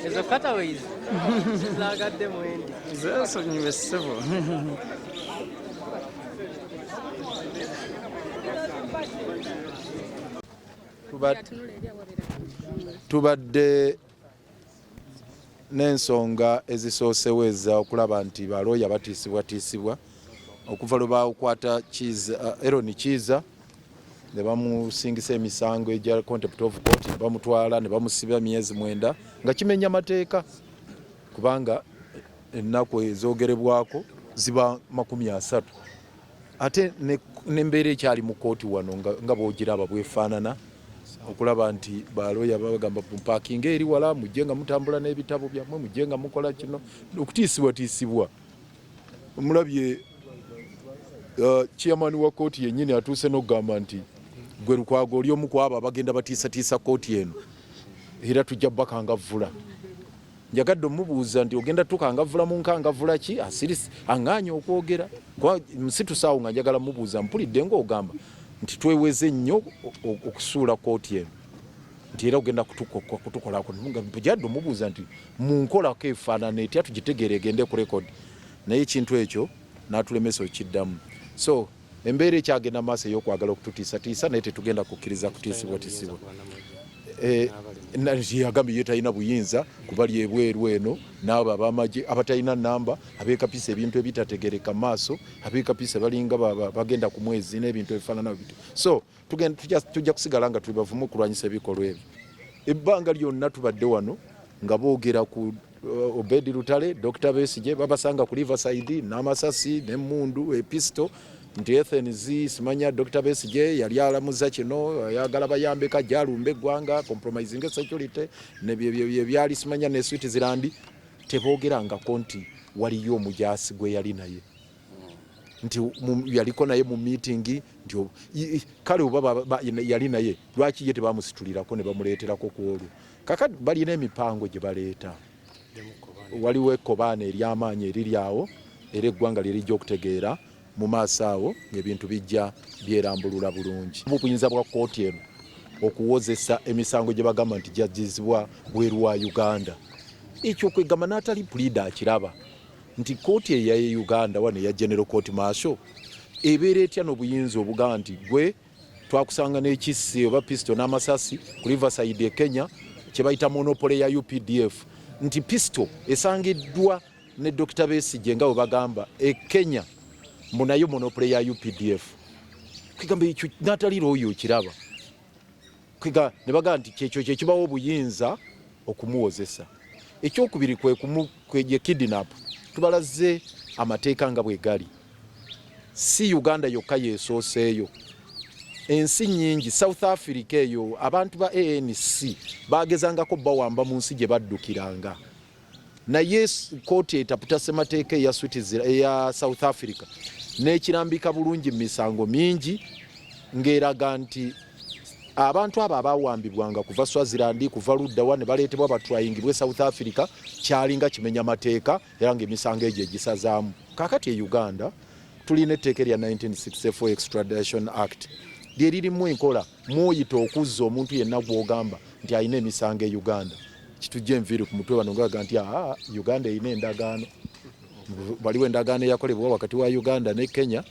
Ezo cutaways zagadde mwendi zasonyiwe ssebo. Tubadde n'ensonga ezisooseweeza okulaba nti balooya batiisibwatiisibwa okuva lwe baakwata Aaron Kiiza ne bamusingisa emisango egya contempt of court ne bamutwala ne bamusiba myezi 9 nga kimenya mateeka kubanga ennaku ezoogerebwako ziba 30 ate n'embeera ekyali mu kooti wano nga bw'ogiraba bwefaanana okulaba nti balooya bagamba mupakinga eri wala mujje nga mutambula n'ebitabo byammwe mujje nga mukola kino okutiisibwatiisibwa. Omulabye chairman wa kooti yennyini atuuse n'okugamba nti gwe Lukwago oli omu ku abo abagenda batiisatiisa kooti eno era tujja bakangavvula. Njagadde omubuuza nti ogenda tukangavvula mu nkangavvula ki asirisi aŋŋaanya okwogera msitusaawo nga njagala mubuuza mpulidde ng'ogamba nti tweweze nnyo okusuula kooti eno nti era ogenda kutukolako njagade omubuuza nti munkolako efaanana etya tugitegeere egende ku rekodi naye ekintu ekyo n'atulemesa okiddamu. So embeera ekyagenda maaso ey'okwagala okututiisatiisa naye tetugenda kukkiriza kutiisibwatiisibwa. Yagambye ye talina buyinza kubali ebweru eno n'abo ab'amagye abatalina namba abeekapisa ebintu ebitategereka maaso abeekapisa balinga bagenda ku mwezi n'ebintu ebifaanana bityo. So tujja kusigala nga tuli bavumu okulwanyisa ebikolwa ebyo. Ebbanga lyonna tubadde wano nga boogera ku Obedi Lutale, Dr. Besigye babasanga ku Riverside n'amasasi n'emmundu episto nti Ethens simanya Dr. Besigye yali alamuza kino ayagala bayambeka jalumbe eggwanga compromising security nebyo byali simanya ne Switzerland teboogerangako nti waliyo omujaasi gwe yali naye nti yaliko naye mu meeting nti kale oba yali naye lwaki ye tebamusitulirako ne bamuleeterako ku olwo kakati balina emipango gye baleeta. Waliwo ekkobaana ery'amaanyi eriryawo era eggwanga lirijja okutegeera mu maaso awo ng'ebintu bijja byerambulula bulungi. Obuyinza bwa kooti eno okuwozesa emisango gye bagamba nti gyajjizibwa bweru wa Uganda ekyo kwegamba n'atali puliida akiraba nti kooti eya Uganda wano eya General Court Martial ebeera etya n'obuyinza obugamba nti gwe twakusanga n'ekissi oba pisto n'amasasi ku Riverside e Kenya kye bayita monopole ya UPDF nti pisto esangiddwa ne Dr. Besigye nga bwe bagamba e Kenya munayo monopole ya UPDF kwegamba ekyo n'atali looyo okiraba kwega ne bagamba nti kyekyo kyekibawo obuyinza okumuwozesa. Ekyokubiri kwe kidnap tubalaze amateeka nga bwe gali si Uganda yokka yeesooseeyo ensi nnyingi South Africa eyo abantu ba ANC bagezangako bawamba mu nsi gye baddukiranga naye kooti etaputa ssemateeka eya Switzerland eya South Africa n'ekirambika bulungi mu misango mingi ng'eraga nti abantu abo abawambibwanga kuva Swaziland kuva luddawa ne baleetebwa batwayingibwe South Africa kyalinga kimenya mateeka era ng'emisango egyo egisazaamu. Kaakati e Uganda tulina etteeka erya 1964 Extradition Act lyeririmu enkola mw'oyita okuzza omuntu yenna gw'ogamba nti alina emisango e Uganda kitujja enviiri ku mutwe wano ngaga nti Uganda erina endagaano waliwo endagaano eyakolebwa wakati wa Uganda ne Kenya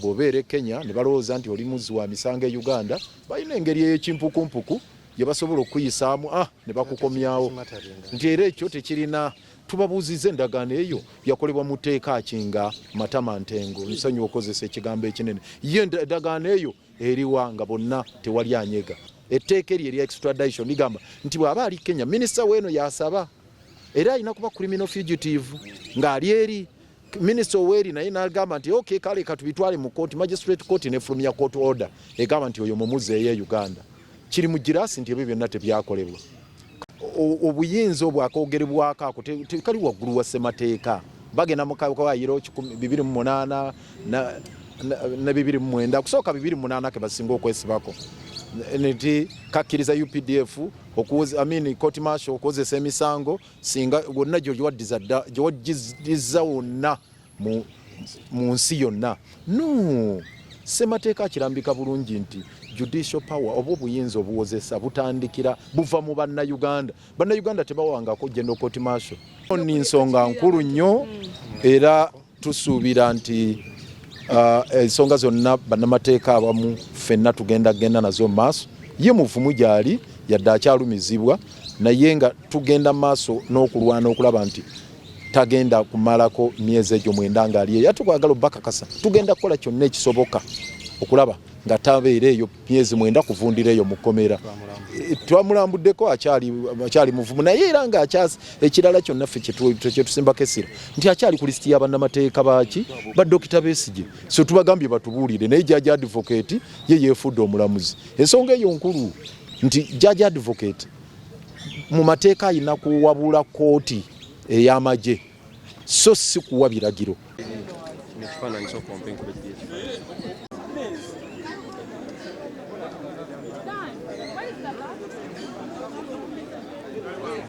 bw'obeera e Kenya ne balowooza nti oli muzzi wa misango e Uganda balina engeri ey'ekimpukumpuku gye basobola okuyisaamu ne bakukomyawo nti era ekyo tekirina tubabuuziza endagaano eyo yakolebwa mu tteeka kinga Matama Ntengo nsonyi okozesa ekigambo ekinene ye endagaano eyo eriwa nga bonna tewali anyega. Etteeka eryo erya extradition ligamba nti bw'aba ali Kenya minisita weeno yasaba era alina kuba criminal fugitive ng'ali eri minisita oweeri naye n'agamba nti okay kale katubitwale mu court magistrate court nefulumya court order egamba nti oyo mumuze eye Uganda kiri mu giraasi nti ebyo byonna tebyakolebwa. Obuyinza obwakoogerebwako ako tekali waggulu wa ssemateeka bagenda mu kawaayiro 28 na 29 kusooka 28 ke basinga okwesibako nti kakkiriza UPDF court martial okozesa emisango singa wonna gy'owajjizza wonna mu nsi yonna no ssemateeka kirambika bulungi nti judicial power oba obuyinza obuwozesa butandikira buva mu bannayuganda. Bannayuganda tebawangako general court martial. Ni nsonga nkulu nnyo era tusuubira nti ensonga zonna bannamateeka abamu ffenna tugenda nazo maaso. Ye muvumu gyali yadde akyalumizibwa naye nga tugenda maaso n'okulwana okulaba nti tagenda kumalako myezi egyo 9 ng'ali eyo. Tukwagala obbakakasa tugenda kukola kyonna ekisoboka okulaba nga tabeera eyo myezi 9 kuvundira eyo mu kkomera. Twamulambuddeko akyali muvumu naye era nga ekirala kyonna ffe kyetusimbako essira nti akyali ku lisiti y'abannamateeka baaki ba Dr. Besigye. So tubagambye batubuulire naye Judge Advocate ye yeefudde omulamuzi. Ensonga eyo nkulu nti Judge Advocate mu mateeka alina kuwabula kooti ey'amagye so si kuwa biragiro.